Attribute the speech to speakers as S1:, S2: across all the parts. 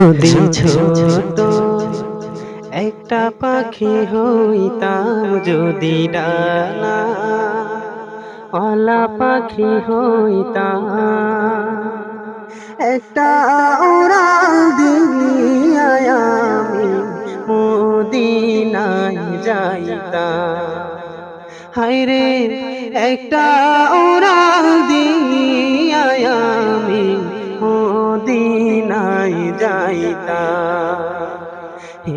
S1: যদি ছোট একটা পাখি হইতাম, যদি ডানা ওলা পাখি হইতাম, একটা উড়াল দিয়া আমি মদিনায় যাইতাম। হায়রে একটা উড়াল দিয়া আমি মদিনায় যাইতাম।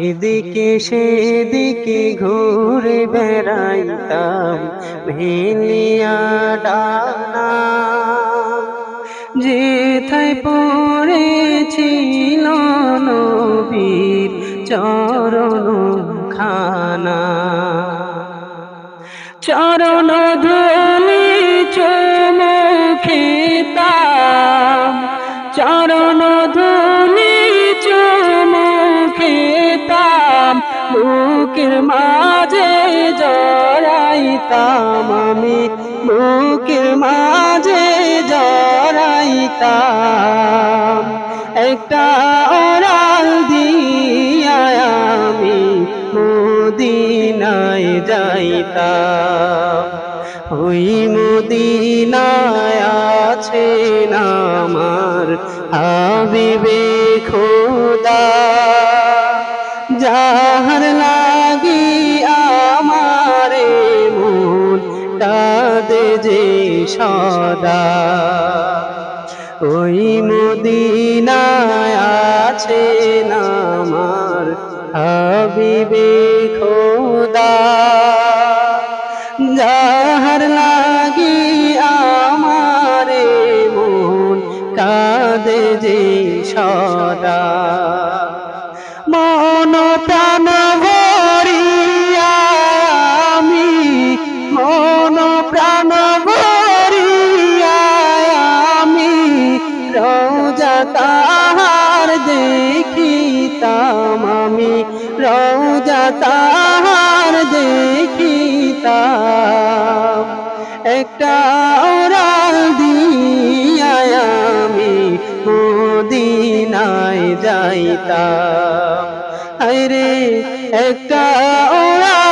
S1: এদিকে সেদিকে ঘুরে বেড়াইতাম মেলিয়া ডানা, যেথায় পড়েছিল নবীর চরণ খানা। চরণ ধুলি চুমু খেতাম, চরণ ধুলি চুমু খেতাম, বুকের মাঝে জড়াইতাম আমি, বুকের মাঝে জড়াইতাম। একটা ওড়াল দিয়া আমি মদিনায় যাইতাম। ওই মদিনায় আছেন আমার হাবিবে খোদা, যাহার লাগি আমারে মন কাঁদে যে সদা। ওই মদিনায় আছেন আমার হাবিবে খোদা, যাহার লাগি আমারে মন কাঁদে যে সদা। মন প্রাণ ভরিয়া আমি, মন প্রাণ ভরিয়া আমি রওজা তাহার দেখিতাম আমি, রওজা তাহার দেখিতাম। একটা ওড়াল দিয়া আমি মদিনায় যাইতাম। হায়রে একটা ওড়াল